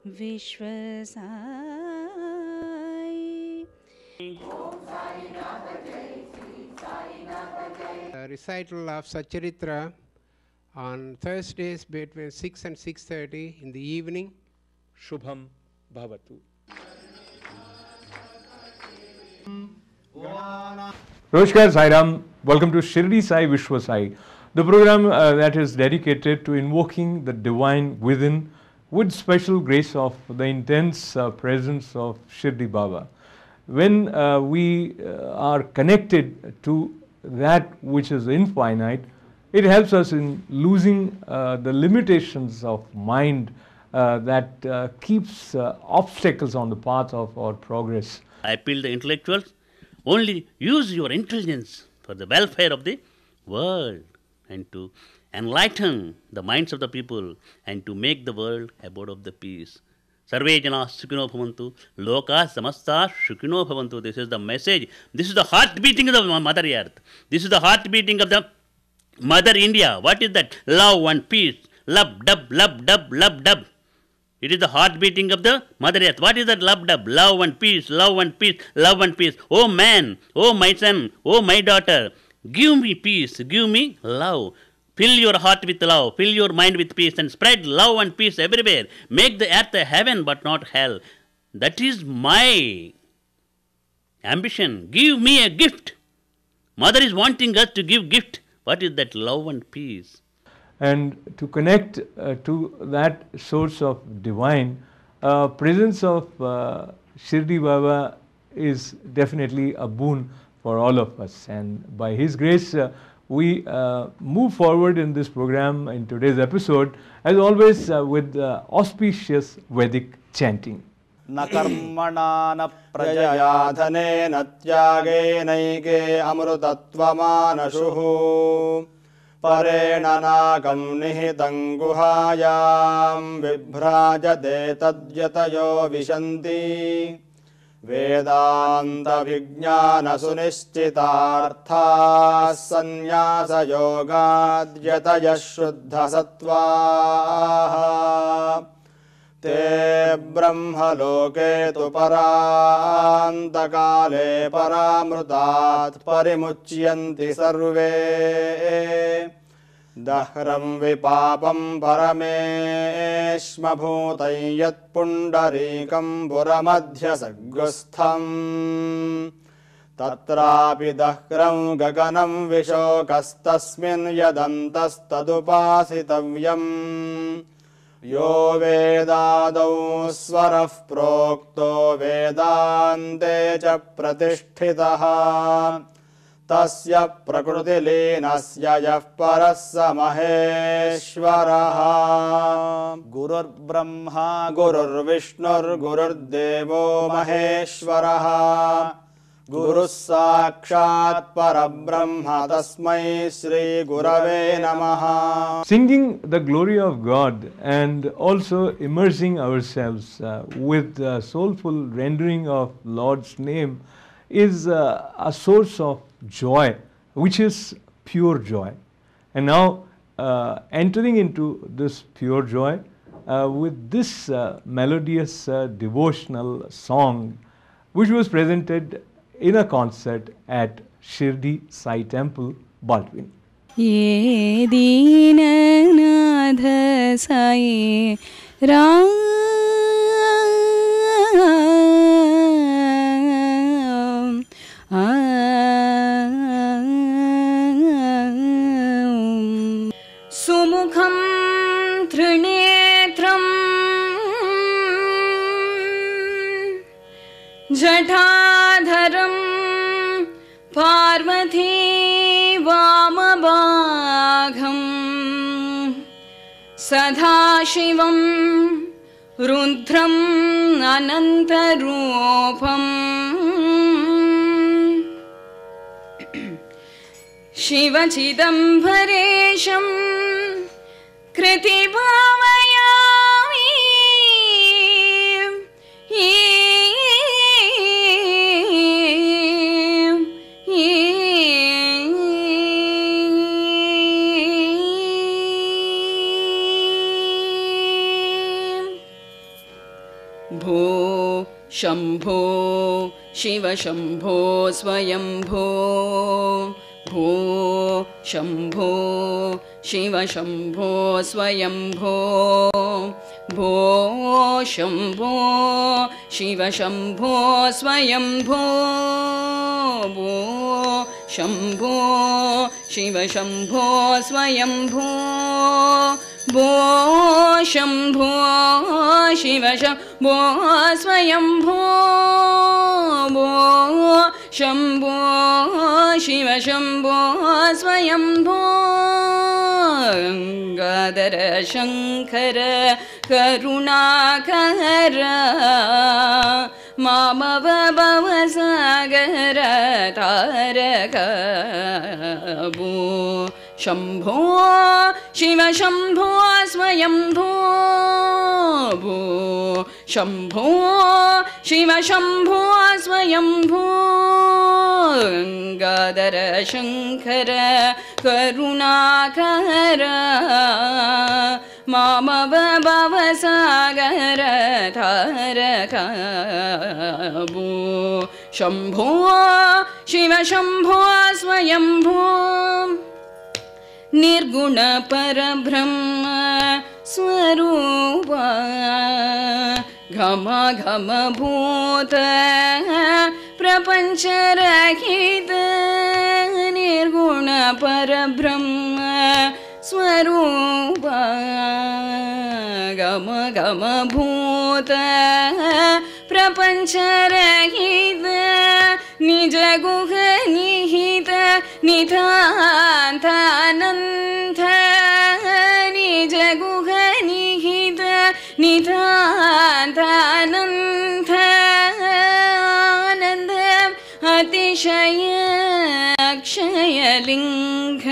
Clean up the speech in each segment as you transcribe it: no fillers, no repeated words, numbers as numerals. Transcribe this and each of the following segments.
Vishwasai. Recital of Satcharitra on Thursdays between 6 and 6:30 in the evening. Shubham Bhavatu. Namaskar Sairam, welcome to Shirdi Sai Vishwa Sai, the program that is dedicated to invoking the divine within with special grace of the intense presence of Shirdi Baba. When we are connected to that which is infinite, it helps us in losing the limitations of mind that keeps obstacles on the path of our progress. I appeal the intellectuals, only use your intelligence for the welfare of the world and to enlighten the minds of the people and to make the world abode of the peace. Sarve jana sukhino bhavantu, loka samasta sukhino bhavantu. This is the message. This is the heartbeating of the Mother Earth. This is the heartbeating of the Mother India. What is that? Love and peace. Love, dub, love, dub, love, dub. It is the heartbeating of the Mother Earth. What is that love dub? Love and peace, love and peace, love and peace. Oh man, oh my son, oh my daughter, give me peace, give me love. Fill your heart with love, fill your mind with peace and spread love and peace everywhere. Make the earth a heaven but not hell. That is my ambition. Give me a gift. Mother is wanting us to give gift. What is that love and peace? And to connect to that source of divine, presence of Shirdi Baba is definitely a boon for all of us. And by his grace, we move forward in this program in today's episode, as always, with auspicious Vedic chanting. न कर्मणा न प्रजया धनेन त्यागेनैके अमृतत्वमानशुः परेण नागं निहितं गुहायां विभ्राजते तद्यतयो विशन्ति वेदान्तविज्ञानसुनिश्चितार्थाः सन्न्यासयोगाद्यतयः शुद्धसत्त्वाः ते ब्रह्मलोके तु परान्तकाले परामृतात् परिमुच्यन्ति सर्वे दह्रं विपापं परमेश्मभूतं यत्पुण्डरीकं पुरमध्यसग्गुस्थम् तत्रापि दह्रं गगनं विशोकस्तस्मिन् यदन्तस्तदुपासितव्यम् यो वेदादौ स्वरः प्रोक्तो वेदान्ते च प्रतिष्ठितः तस्य प्रकृतिलीनस्य यः परः स महेश्वरः गुरुर्ब्रह्मा गुरुर्विष्णुर्गुरुर्देवो महेश्वरः गुरुः साक्षात् परब्रह्म तस्मै श्री गुरवे नमः. Singing the glory of God and also immersing ourselves with soulful rendering of Lord's name is a source of joy, which is pure joy. And now entering into this pure joy with this melodious devotional song, which was presented in a concert at Shirdi Sai Temple, Baldwin. Ye Deenanath Sai Ram Sumukham Trinetram Jatadharam Parvati Vamabhagham Sadashivam Rudram Anantarupam Shivachidambaresham Kriti Bhavayami भो शम्भो शिव शम्भो स्वयम्भो भो शम्भो शिव शम्भो स्वयम्भो भो शम्भो शिव शम्भो स्वयम्भो भो शम्भो शिव शम्भो स्वयम्भो भो शम्भो शिव शम्भो स्वयम्भो भो शम्भो शिव शम्भो स्वयम्भो गङ्गाधर शङ्कर करुणाकर मामव भवसागर तारक भो शम्भो शिव शम्भो स्वयम्भो भो शम्भो शिव शम्भो स्वयम्भो गङ्गाधर शङ्कर करुणाकर मामव भवसागर तारक भो शम्भो शिव शम्भो स्वयम्भो निर्गुण परब्रह्म स्वरूप घम घम भूत प्रपंच रहित निर्गुण परब्रह्म स्वरूप गम गम भूत प्रपंच रहित निज गुह निहित नितान्तानन्द निज गुह निहित नितान्तानन्द आनन्द अतिशय अक्षयलिङ्ग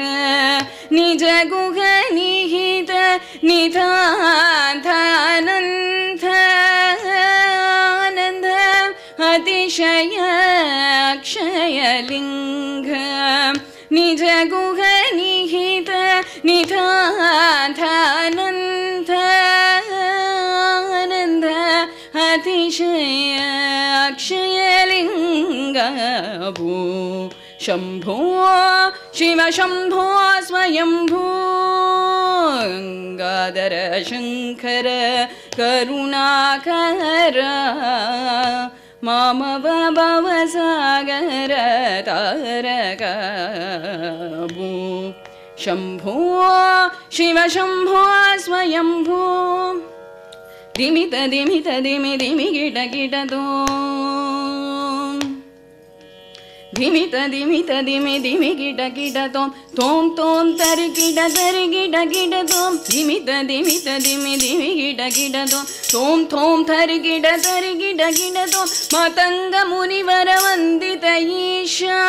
निज गुह निहित नितान्तानन्द आनन्द अतिशय अक्षयलिङ्ग निज गुह निहित नितान्तानन्द आनन्द अतिशय अक्षयलिङ्ग भो शम्भो शिव शम्भो स्वयम्भो गङ्गाधर शङ्कर करुणाकर मामव भवसागर तारक भो शम्भो शिव शम्भो स्वयम्भो दिमित दिमित दिमि दिमि गिट गिट दो दिमित दिमित दिमि दिमि गिट गिट तोम तोम तोम तर गिट तोम दिमित दिमित दिमि दिमि गिट तोम तोम थोम थर गिट तोम मतंग मुनिवर वंदित ईशा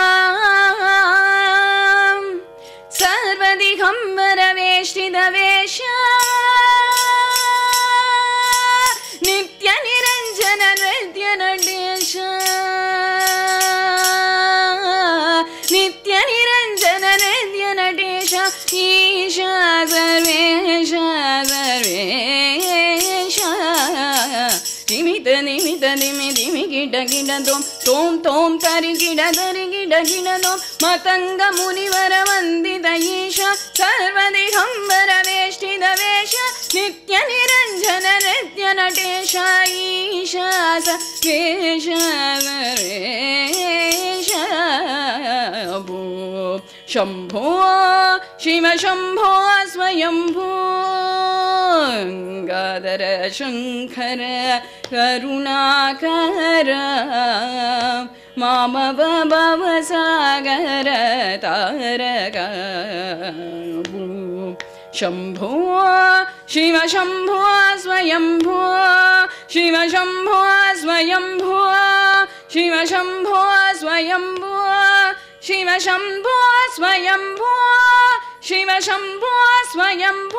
सर्वदिगंबर वेष्टित वेश नित्य निरंजन नृत्य नटेश नित्य निरंजन नृत्य नटेश ईशा सर्वेश सर्वेश दिमित दिमित दिमि दिमि गिट तोम तोम तोम तरि गिट तोम मतंग मुनिवर वंदित ईशा सर्वदिगंबर वेष्टित वेश नित्य निरंजन नृत्य नटेश ईशा सर्वेश सर्वेश भो शम्भो शिव शम्भो स्वयम्भो गङ्गाधर शङ्कर करुणाकर मामव भवसागर तारक भो शम्भो शिव शम्भो स्वयम्भो शिव शम्भो स्वयम्भो शिव शम्भो स्वयम्भो शिव शम्भो स्वयम्भो शिव शम्भो स्वयम्भो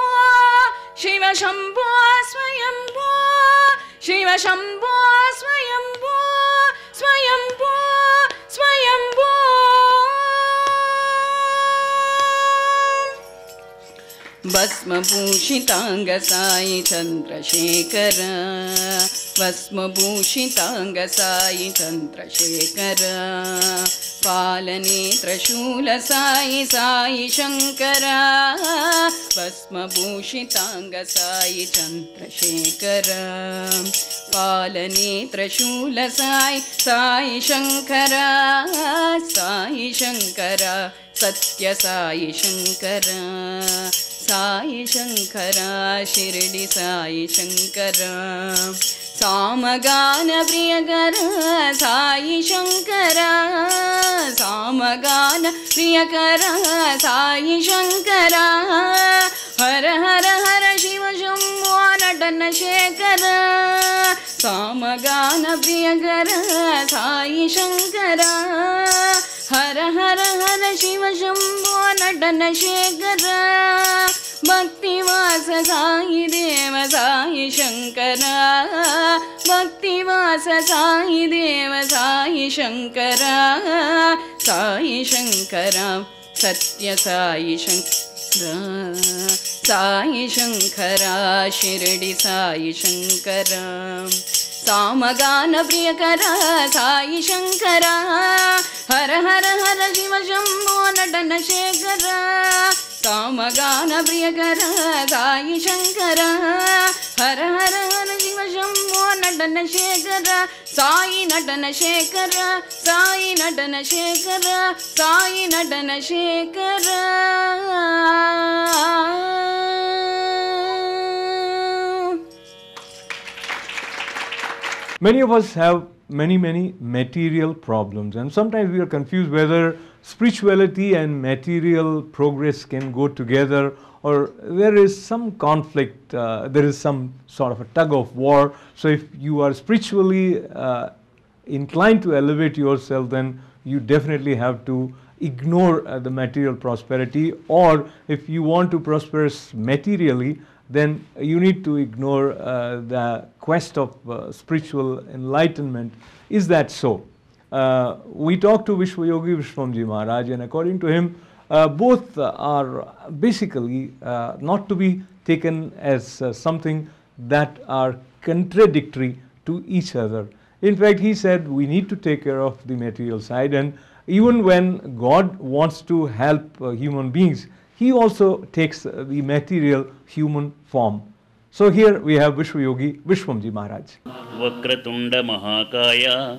शिव शम्भो स्वयम्भो शिव शम्भो स्वयम्भो स्वयम्भो स्वयम्भो भस्म पूषितांग साई चंद्रशेखर भस्मभूषिताङ्ग साई चन्द्रशेखर पालनेत्रशूल साई साई शङ्कर भस्मभूषिताङ्ग साई चन्द्रशेखर पालनेत्रशूल साई साई शङ्कर साई शङ्कर सत्य साई शङ्कर साई शङ्कर शिरडि साई शङ्कर सामगान प्रियकर साई शङ्कर सामगान प्रियकर साई शङ्कर हर हर हर शिव शम्भो नटन शेखर सामगान प्रियकर साई शङ्कर हर हर हर शिव शम्भो नटन शेखर भक्तिवास साई देव साई शङ्कर भक्तिवास साई देव साई शङ्कर साई शङ्कर सत्य साई शङ्कर साई शङ्कर शिरडि साई शङ्कर सामगान प्रियकर साई शङ्कर हर हर हर शिव शम्भो नटन शेखर सामगान प्रियकर साई शङ्कर हर हर हर Shiv Shambho नटन Shekhar Sai नटन Shekhar Sai नटन Shekhar Sai नटन Shekhar Many of us have many material problems, and sometimes we are confused whether spirituality and material progress can go together, or there is some conflict, there is some sort of a tug of war. So if you are spiritually inclined to elevate yourself, then you definitely have to ignore the material prosperity, or if you want to prosper materially, then you need to ignore the quest of spiritual enlightenment. Is that so? We talked to Vishwayogi Vishwamji Maharaj, and according to him, both are basically not to be taken as something that are contradictory to each other. In fact, he said we need to take care of the material side, and even when God wants to help human beings, he also takes the material human form. So here we have Vishwayogi Vishwamji Maharaj. Vakratunda Mahakaya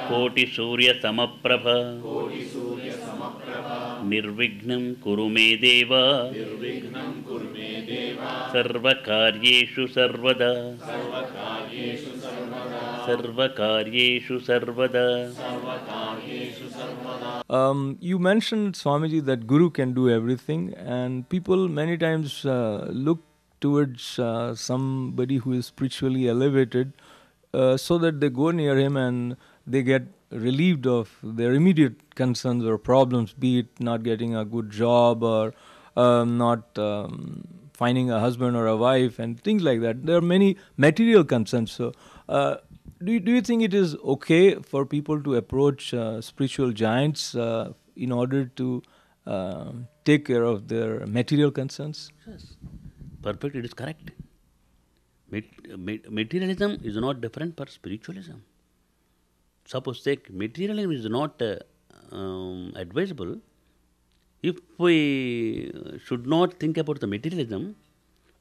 Koti Surya Samaprabha Nirvignam Kurume Deva Sarvakaryeshu Sarvada Sarvakaryeshu Sarvada. You mentioned, Swamiji, that Guru can do everything, and people many times look towards somebody who is spiritually elevated so that they go near him and they get relieved of their immediate concerns or problems, be it not getting a good job or not finding a husband or a wife and things like that. There are many material concerns. So do you think it is okay for people to approach spiritual giants in order to take care of their material concerns? Yes, perfect, it is correct. Materialism is not different for spiritualism. Suppose take materialism is not advisable. If we should not think about the materialism,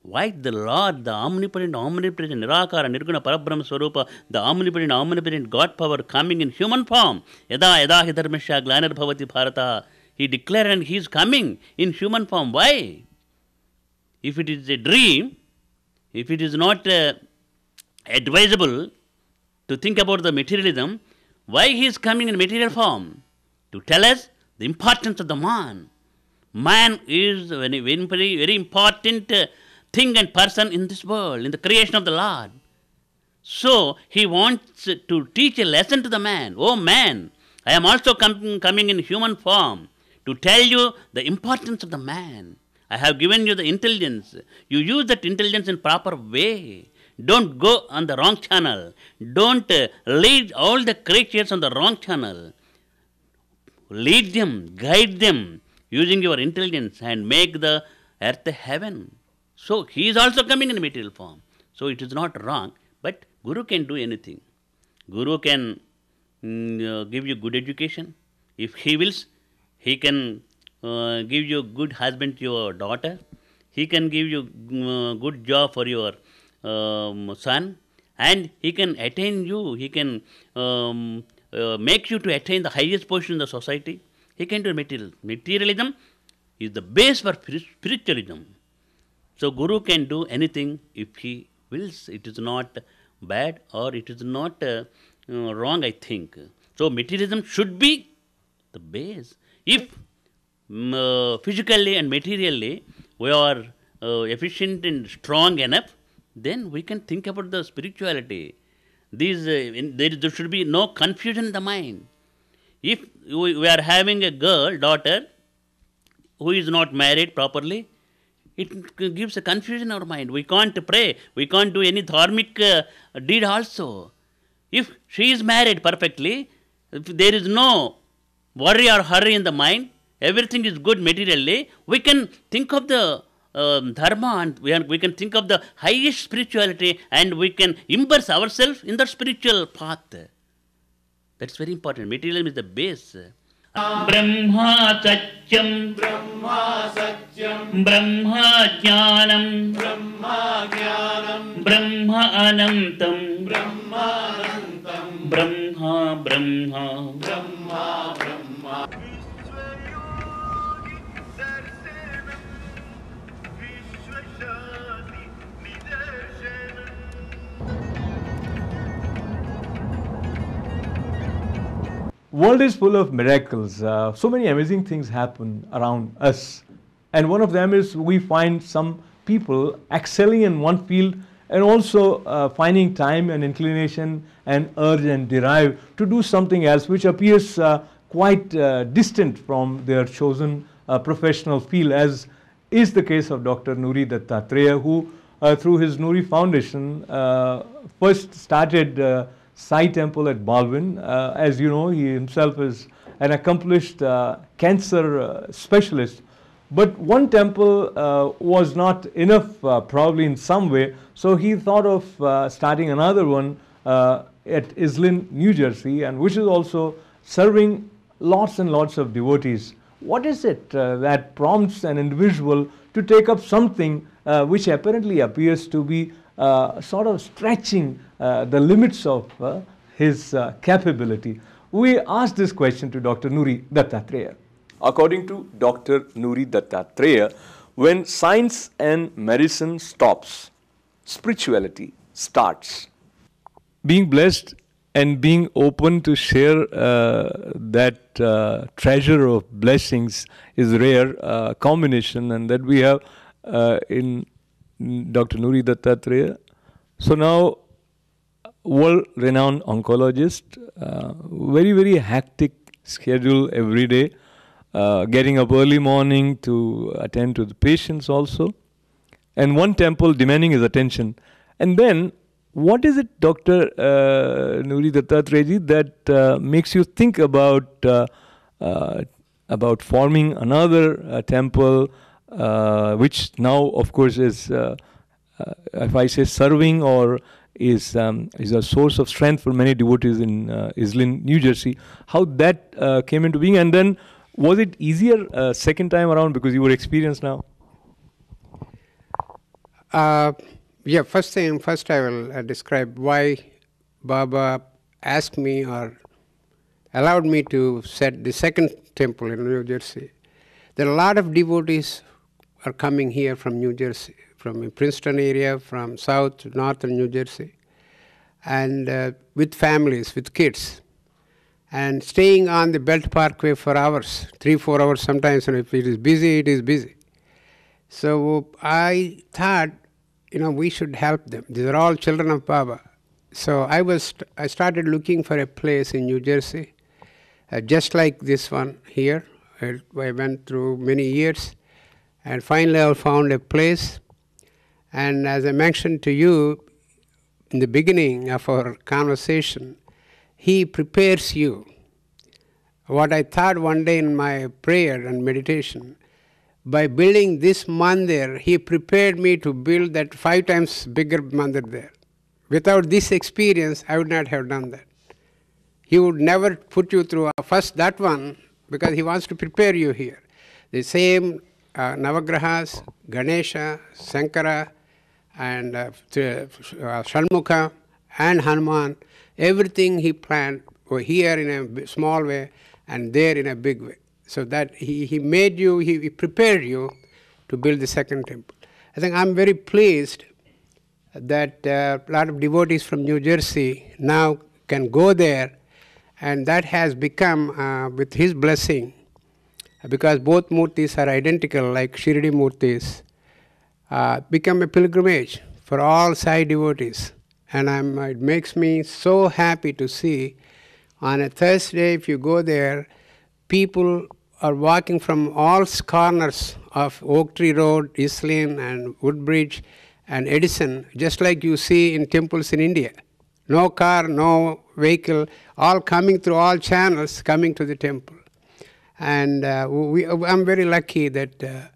why the Lord, the omnipotent, Nirakara, Nirguna, Parabrahma Swarupa, the omnipotent God power coming in human form, Yada Yada Hidharmisha Glanar Bhavati Bharata, he declared and he is coming in human form. Why? If it is a dream, if it is not advisable to think about the materialism, why he is coming in material form? To tell us the importance of the man. Man is a very important thing and person in this world, in the creation of the Lord. So he wants to teach a lesson to the man. Oh man, I am also coming in human form to tell you the importance of the man. I have given you the intelligence. You use that intelligence in proper way. Don't go on the wrong channel. Don't lead all the creatures on the wrong channel. Lead them, guide them using your intelligence and make the earth a heaven. So he is also coming in material form. So it is not wrong, but Guru can do anything. Guru can give you good education. If he wills, he can give you good husband to your daughter. He can give you good job for your son, and he can attain you. He can make you to attain the highest position in the society. He can do material. Materialism is the base for spiritualism. So Guru can do anything if he wills. It is not bad or it is not wrong, I think. So materialism should be the base. If physically and materially we are efficient and strong enough, then we can think about the spirituality. There should be no confusion in the mind. If we are having a daughter, who is not married properly, it gives a confusion in our mind. We can't pray. We can't do any dharmic deed also. If she is married perfectly, if there is no worry or hurry in the mind, everything is good materially, we can think of the dharma and we can think of the highest spirituality and we can immerse ourselves in the spiritual path. That's very important. Materialism is the base. Brahma Satyam, Brahma Satyam, Brahma Jnanam, Brahma Jnanam, Brahma Anantam, Brahma Anantam, Brahma Brahma, Brahma Brahma. World is full of miracles. So many amazing things happen around us. And one of them is we find some people excelling in one field and also finding time and inclination and urge and drive to do something else which appears quite distant from their chosen professional field, as is the case of Dr. Noori Dattatreya, who through his Noori Foundation first started Sai Temple at Balwin. As you know, he himself is an accomplished cancer specialist. But one temple was not enough probably in some way, so he thought of starting another one at Iselin, New Jersey, and which is also serving lots and lots of devotees. What is it that prompts an individual to take up something which apparently appears to be sort of stretching the limits of his capability? We asked this question to Dr. Noori Dattatreya. According to Dr. Noori Dattatreya, when science and medicine stops, spirituality starts. Being blessed and being open to share that treasure of blessings is a rare combination, and that we have in Dr. Noori Dattatreya. So now, world-renowned oncologist, very, very hectic schedule every day, getting up early morning to attend to the patients also, and one temple demanding his attention. And then, what is it, Dr. Noori Dattatreya, that makes you think about forming another temple, which now, of course, is, if I say serving or is a source of strength for many devotees in Iselin, New Jersey? How that came into being, and then was it easier second time around because you were experienced now? Yeah, first I will describe why Baba asked me or allowed me to set the second temple in New Jersey. There are a lot of devotees are coming here from New Jersey, from Princeton area, from south, northern New Jersey, and with families, with kids, and staying on the Belt Parkway for hours, 3-4 hours sometimes, and if it is busy, it is busy. So I thought, we should help them. These are all children of Baba. So I started looking for a place in New Jersey, just like this one here. I went through many years, and finally I found a place. And as I mentioned to you in the beginning of our conversation, he prepares you. What I thought one day in my prayer and meditation, by building this mandir, he prepared me to build that 5 times bigger mandir there. Without this experience, I would not have done that. He would never put you through first that one, because he wants to prepare you here. The same Navagrahas, Ganesha, Sankara, and Shanmukha, and Hanuman, everything he planned here in a small way and there in a big way. So that he made you, he prepared you to build the second temple. I think I'm very pleased that a lot of devotees from New Jersey now can go there, and that has become, with his blessing, because both murtis are identical like Shirdi murtis, become a pilgrimage for all Sai devotees. And it makes me so happy to see on a Thursday, if you go there, people are walking from all corners of Oak Tree Road, East-Lynne, and Woodbridge, and Edison, just like you see in temples in India. No car, no vehicle, all coming through all channels, coming to the temple. And I'm very lucky that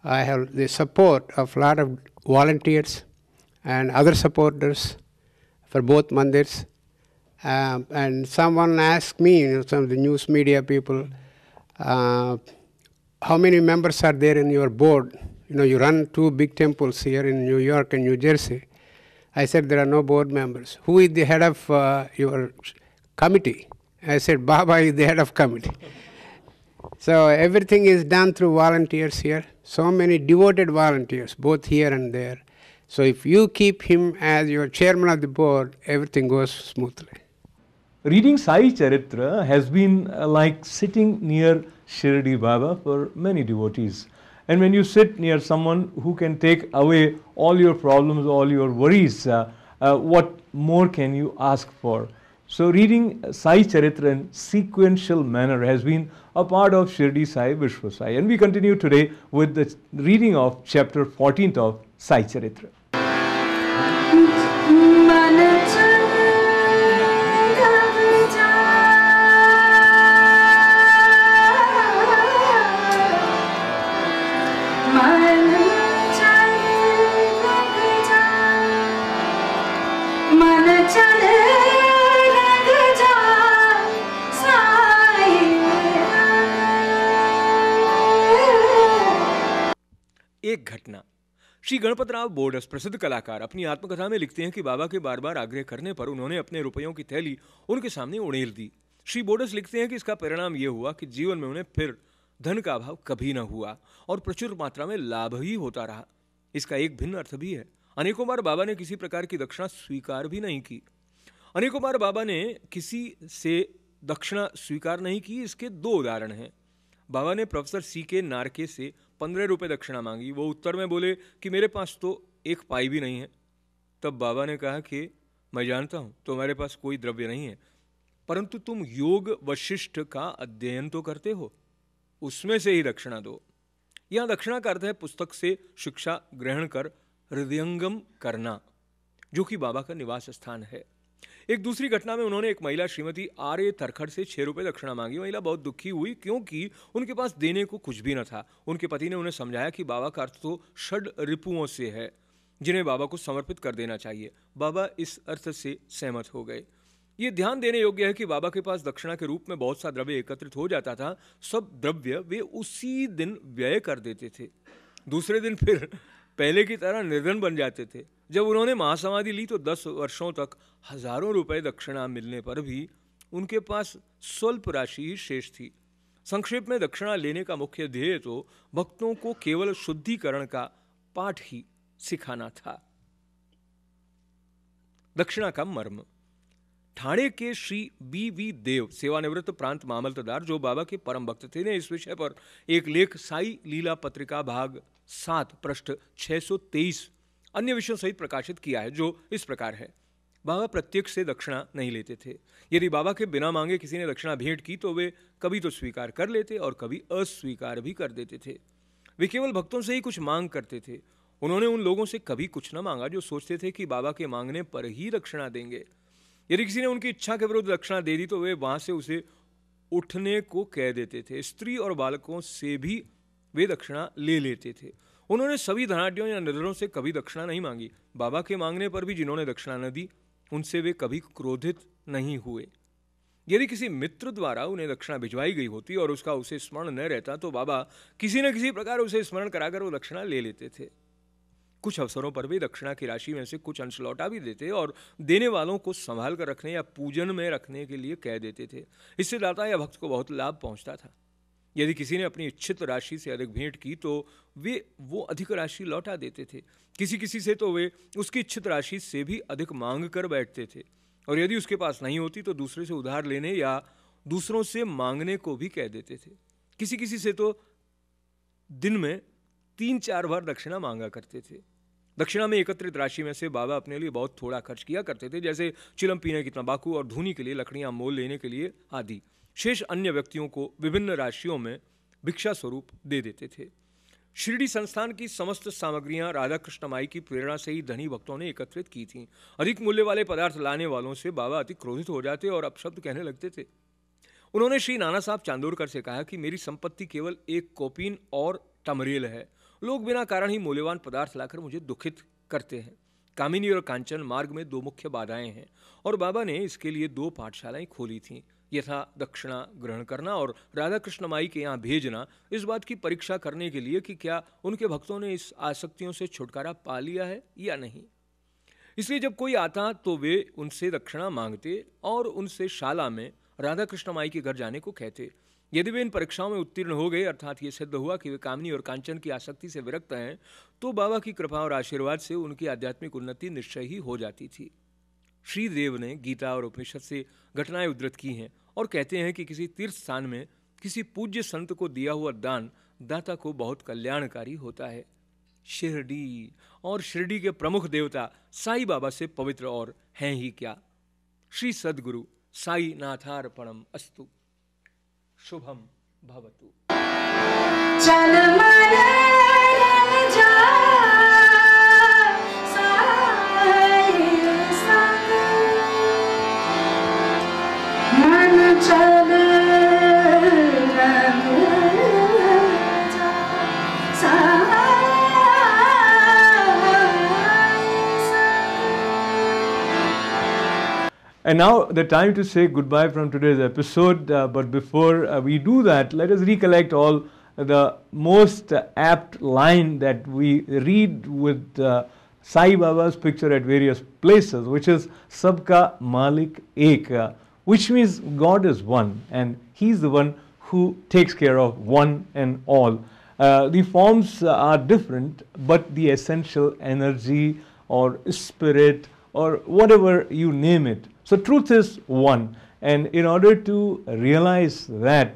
I have the support of a lot of volunteers and other supporters for both mandirs. And someone asked me, some of the news media people, how many members are there in your board? You run 2 big temples here in New York and New Jersey. I said, there are no board members. Who is the head of your committee? I said, Baba is the head of committee. So everything is done through volunteers here. So many devoted volunteers, both here and there. So if you keep him as your chairman of the board, everything goes smoothly. Reading Sai Charitra has been like sitting near Shirdi Baba for many devotees. And when you sit near someone who can take away all your problems, all your worries, what more can you ask for? So reading Sai Charitra in sequential manner has been a part of Shirdi Sai Vishwa Sai. And we continue today with the reading of chapter 14th of Sai Charitra. एक घटना। श्री गणपतराव बोरडस प्रसिद्ध कलाकार अपनी आत्मकथा में लिखते हैं कि बाबा के बार बार आग्रह करने पर उन्होंने अपने रुपयों की थैली उनके सामने उड़ेल दी। श्री बोरडस लिखते हैं कि इसका परिणाम यह हुआ कि जीवन में उन्हें फिर धन का अभाव कभी न हुआ और प्रचुर मात्रा में लाभ ही होता रहा। इसका एक भिन्न अर्थ भी है। अनेकों बार बाबा ने किसी प्रकार की दक्षिणा स्वीकार भी नहीं की। अनेकों बार बाबा ने किसी से दक्षिणा स्वीकार नहीं की। इसके 2 उदाहरण हैं। बाबा ने प्रोफेसर C.K. नारके से 15 रुपये दक्षिणा मांगी। वो उत्तर में बोले कि मेरे पास तो 1 पाई भी नहीं है। तब बाबा ने कहा कि मैं जानता हूँ तुम्हारे पास कोई द्रव्य नहीं है, परंतु तुम योग वशिष्ठ का अध्ययन तो करते हो, उसमें से ही दक्षिणा दो। यहाँ दक्षिणा का अर्थ है पुस्तक से शिक्षा ग्रहण कर हृदयंगम करना, जो कि बाबा का निवास स्थान है। एक दूसरी घटना में उन्होंने एक महिला श्रीमती R.A. तरखड़ से 6 रुपये दक्षिणा मांगी। महिला बहुत दुखी हुई क्योंकि उनके पास देने को कुछ भी न था। उनके पति ने उन्हें समझाया कि बाबा का अर्थ तो षड रिपुओं से है, जिन्हें बाबा को समर्पित कर देना चाहिए। बाबा इस अर्थ से सहमत हो गए। ये ध्यान देने योग्य है कि बाबा के पास दक्षिणा के रूप में बहुत सा द्रव्य एकत्रित हो जाता था। सब द्रव्य वे उसी दिन व्यय कर देते थे। दूसरे दिन फिर पहले की तरह निर्धन बन जाते थे। जब उन्होंने महासमाधि ली तो 10 वर्षों तक हजारों रुपए दक्षिणा मिलने पर भी उनके पास स्वल्प राशि ही शेष थी। संक्षेप में दक्षिणा लेने का मुख्य ध्येय तो भक्तों को केवल शुद्धिकरण का पाठ ही सिखाना था। दक्षिणा का मर्म। ठाणे के श्री B.V. देव सेवानिवृत्त प्रांत मामलतदार, जो बाबा के परम भक्त थे, ने इस विषय पर एक लेख साई लीला पत्रिका भाग 7 पृष्ठ 623 अन्य विषयों सहित प्रकाशित किया है, जो इस प्रकार है। बाबा प्रत्यक्ष से दक्षिणा नहीं लेते थे। यदि बाबा के बिना मांगे किसी ने दक्षिणा भेंट की तो वे कभी तो स्वीकार कर लेते और कभी अस्वीकार भी कर देते थे। वे केवल भक्तों से ही कुछ मांग करते थे। उन्होंने उन लोगों से कभी कुछ न मांगा जो सोचते थे कि बाबा के मांगने पर ही दक्षिणा देंगे। यदि किसी ने उनकी इच्छा के विरुद्ध दक्षिणा दे दी तो वे वहां से उसे उठने को कह देते थे। स्त्री और बालकों से भी वे दक्षिणा ले लेते थे। उन्होंने सभी धनाढ्यों या निडरों से कभी दक्षिणा नहीं मांगी। बाबा के मांगने पर भी जिन्होंने दक्षिणा न दी, उनसे वे कभी क्रोधित नहीं हुए। यदि किसी मित्र द्वारा उन्हें दक्षिणा भिजवाई गई होती और उसका उसे स्मरण न रहता, तो बाबा किसी न किसी प्रकार उसे स्मरण कराकर वो दक्षिणा ले लेते थे। कुछ अवसरों पर भी दक्षिणा की राशि में से कुछ अंश लौटा भी देते और देने वालों को संभाल कर रखने या पूजन में रखने के लिए कह देते थे। इससे दाता या भक्त को बहुत लाभ पहुंचता था। यदि किसी ने अपनी इच्छित राशि से अधिक भेंट की तो वे वो अधिक राशि लौटा देते थे। किसी से तो वे उसकी इच्छित राशि से भी अधिक मांग कर बैठते थे, और यदि उसके पास नहीं होती तो दूसरे से उधार लेने या दूसरों से मांगने को भी कह देते थे। किसी से तो दिन में 3-4 बार दक्षिणा मांगा करते थे। दक्षिणा में एकत्रित राशि में से बाबा अपने लिए बहुत थोड़ा खर्च किया करते थे, जैसे चिलम पीने की तंबाकू और धूनी के लिए लकड़ियां मोल लेने के लिए आदि। शेष अन्य व्यक्तियों को विभिन्न राशियों में भिक्षा स्वरूप दे देते थे। शिरडी संस्थान की समस्त सामग्रियां राधा कृष्ण माई की प्रेरणा से ही धनी भक्तों ने एकत्रित की थीं। अधिक मूल्य वाले पदार्थ लाने वालों से बाबा अति क्रोधित हो जाते और अपशब्द कहने लगते थे। उन्होंने श्री नाना साहब चांदोरकर से कहा कि मेरी संपत्ति केवल एक कोपीन और टमरेल है। लोग बिना कारण ही मूल्यवान पदार्थ लाकर मुझे दुखित करते हैं। कामिनी और कांचन मार्ग में 2 मुख्य बाधाएं हैं, और बाबा ने इसके लिए 2 पाठशालाएं खोली थीं, यथा दक्षिणा ग्रहण करना और राधा कृष्ण माई के यहाँ भेजना, इस बात की परीक्षा करने के लिए कि क्या उनके भक्तों ने इस आसक्तियों से छुटकारा पा लिया है या नहीं। इसलिए जब कोई आता तो वे उनसे दक्षिणा मांगते और उनसे शाला में राधा कृष्ण माई के घर जाने को कहते। यदि वे इन परीक्षाओं में उत्तीर्ण हो गए, अर्थात ये सिद्ध हुआ कि वे कामनी और कांचन की आसक्ति से विरक्त हैं, तो बाबा की कृपा और आशीर्वाद से उनकी आध्यात्मिक उन्नति निश्चय ही हो जाती थी। श्री देव ने गीता और उपनिषद से घटनाएं उद्धृत की हैं और कहते हैं कि किसी तीर्थ स्थान में किसी पूज्य संत को दिया हुआ दान दाता को बहुत कल्याणकारी होता है। शिरडी और शिरडी के प्रमुख देवता साई बाबा से पवित्र और हैं ही क्या। श्री सद्गुरु साई नाथार्पणम अस्तु। शुभम भवतु। चल मन राजा साई संग, मन चल राजा साई संग। And now the time to say goodbye from today's episode, but before we do that, let us recollect all the most apt line that we read with Sai Baba's picture at various places, which is Sabka Malik Ek, which means God is one and He's the one who takes care of one and all. The forms are different, but the essential energy or spirit or whatever you name it. So truth is one, and in order to realize that,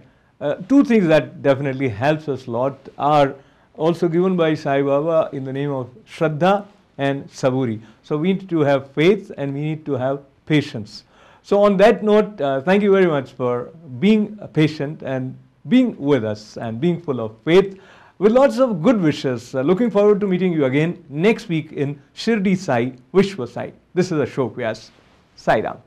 2 things that definitely helps us a lot are also given by Sai Baba in the name of Shraddha and Saburi. So we need to have faith and we need to have patience. So on that note, thank you very much for being patient and being with us and being full of faith with lots of good wishes. Looking forward to meeting you again next week in Shirdi Sai, Vishwa Sai. This is Ashok Vyas. Sai Ram.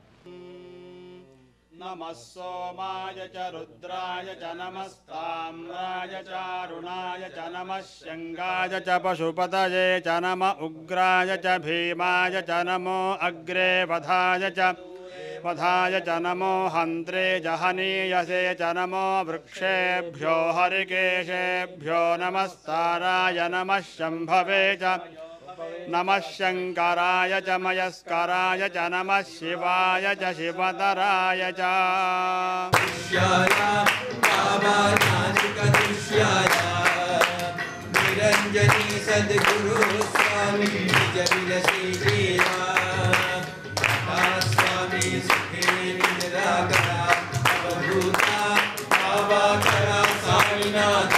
नमः सोमाय च रुद्राय च नमस्ताम्राय च अरुणाय च नमः शङ्गाय च पशुपतये च नमः उग्राय च भीमाय च नमो अग्रे वधाय च नमो हन्त्रे जहनीयसे च नमो वृक्षेभ्यो हरिकेशेभ्यो नमस्ताराय नमः शम्भवे च नमः शङ्कराय च मयस्कराय च नमः शिवाय च शिवतराय च निरञ्जनी सद्गुरु स्वामी स्वामी सुखे निराकरा अवभूता स्वामीनाथ